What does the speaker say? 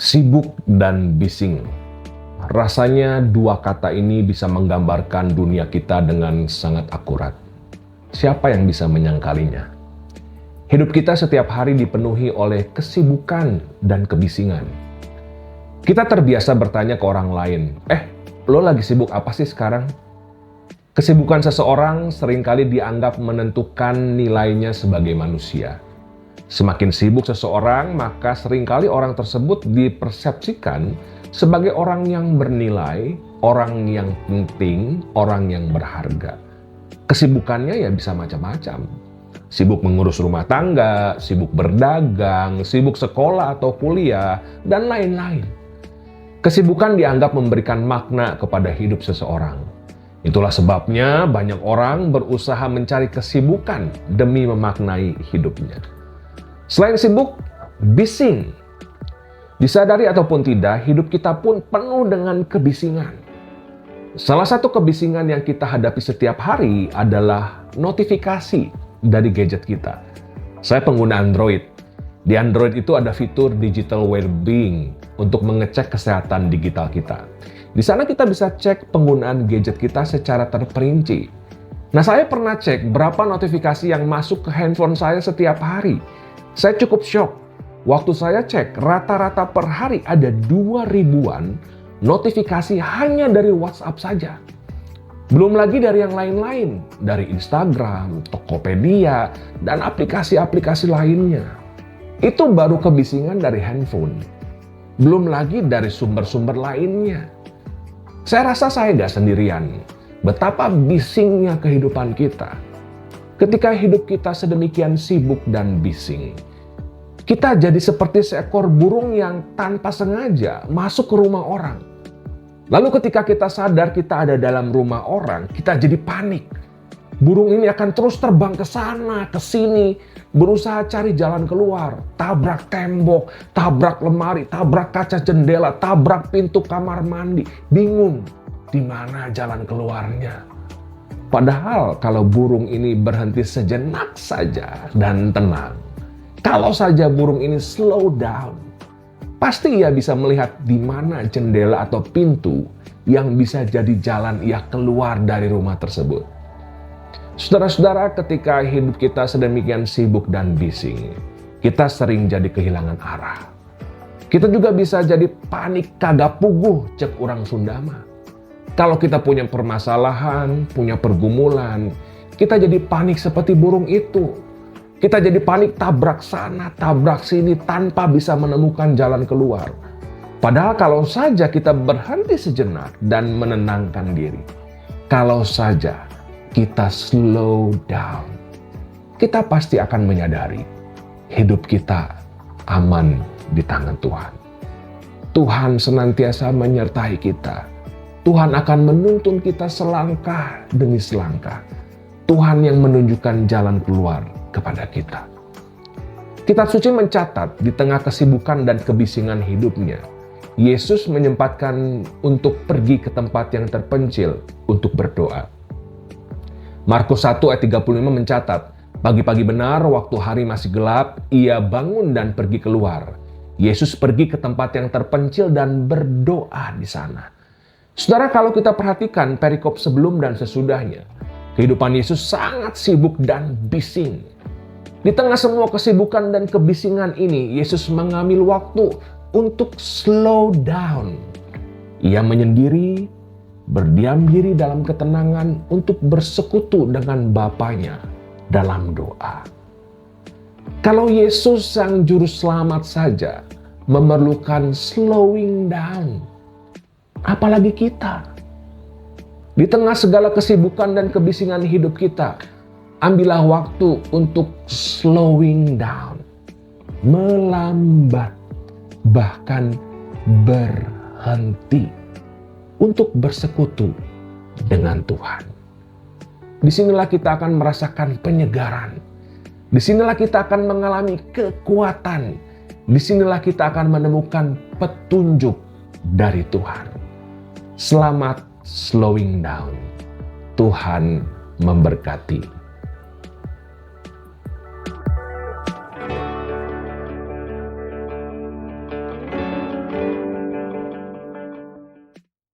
Sibuk dan bising. Rasanya dua kata ini bisa menggambarkan dunia kita dengan sangat akurat. Siapa yang bisa menyangkalinya? Hidup kita setiap hari dipenuhi oleh kesibukan dan kebisingan. Kita terbiasa bertanya ke orang lain, lo lagi sibuk apa sih sekarang? Kesibukan seseorang seringkali dianggap menentukan nilainya sebagai manusia. Semakin sibuk seseorang, maka seringkali orang tersebut dipersepsikan sebagai orang yang bernilai, orang yang penting, orang yang berharga. Kesibukannya ya bisa macam-macam. Sibuk mengurus rumah tangga, sibuk berdagang, sibuk sekolah atau kuliah, dan lain-lain. Kesibukan dianggap memberikan makna kepada hidup seseorang. Itulah sebabnya banyak orang berusaha mencari kesibukan demi memaknai hidupnya. Selain sibuk, bising. Disadari ataupun tidak, hidup kita pun penuh dengan kebisingan. Salah satu kebisingan yang kita hadapi setiap hari adalah notifikasi dari gadget kita. Saya pengguna Android. Di Android itu ada fitur digital well-being untuk mengecek kesehatan digital kita. Di sana kita bisa cek penggunaan gadget kita secara terperinci. Nah, saya pernah cek berapa notifikasi yang masuk ke handphone saya setiap hari. Saya cukup shock. Waktu saya cek, rata-rata per hari ada 2.000-an notifikasi hanya dari WhatsApp saja. Belum lagi dari yang lain-lain, dari Instagram, Tokopedia, dan aplikasi-aplikasi lainnya. Itu baru kebisingan dari handphone. Belum lagi dari sumber-sumber lainnya. Saya rasa saya gak sendirian. Betapa bisingnya kehidupan kita. Ketika hidup kita sedemikian sibuk dan bising, kita jadi seperti seekor burung yang tanpa sengaja masuk ke rumah orang. Lalu ketika kita sadar kita ada dalam rumah orang, kita jadi panik. Burung ini akan terus terbang ke sana, ke sini, berusaha cari jalan keluar. Tabrak tembok, tabrak lemari, tabrak kaca jendela, tabrak pintu kamar mandi. Bingung, di mana jalan keluarnya? Padahal kalau burung ini berhenti sejenak saja dan tenang, kalau saja burung ini slow down, pasti ia bisa melihat di mana jendela atau pintu yang bisa jadi jalan ia keluar dari rumah tersebut. Saudara-saudara, ketika hidup kita sedemikian sibuk dan bising, kita sering jadi kehilangan arah. Kita juga bisa jadi panik kagak puguh, cek orang Sunda mah. Kalau kita punya permasalahan, punya pergumulan, kita jadi panik seperti burung itu. Kita jadi panik tabrak sana, tabrak sini tanpa bisa menemukan jalan keluar. Padahal kalau saja kita berhenti sejenak dan menenangkan diri, kalau saja kita slow down, kita pasti akan menyadari hidup kita aman di tangan Tuhan. Tuhan senantiasa menyertai kita. Tuhan akan menuntun kita selangkah demi selangkah. Tuhan yang menunjukkan jalan keluar kepada kita. Kitab suci mencatat di tengah kesibukan dan kebisingan hidupnya, Yesus menyempatkan untuk pergi ke tempat yang terpencil untuk berdoa. Markus 1 ayat 35 mencatat, pagi-pagi benar waktu hari masih gelap, ia bangun dan pergi keluar. Yesus pergi ke tempat yang terpencil dan berdoa di sana. Saudara, kalau kita perhatikan perikop sebelum dan sesudahnya, kehidupan Yesus sangat sibuk dan bising. Di tengah semua kesibukan dan kebisingan ini, Yesus mengambil waktu untuk slow down. Ia menyendiri, berdiam diri dalam ketenangan untuk bersekutu dengan Bapanya dalam doa. Kalau Yesus sang juru selamat saja memerlukan slowing down, apalagi kita. Di tengah segala kesibukan dan kebisingan hidup kita, ambillah waktu untuk slowing down, melambat, bahkan berhenti untuk bersekutu dengan Tuhan. Disinilah kita akan merasakan penyegaran. Disinilah kita akan mengalami kekuatan. Disinilah kita akan menemukan petunjuk dari Tuhan. Selamat slowing down. Tuhan memberkati.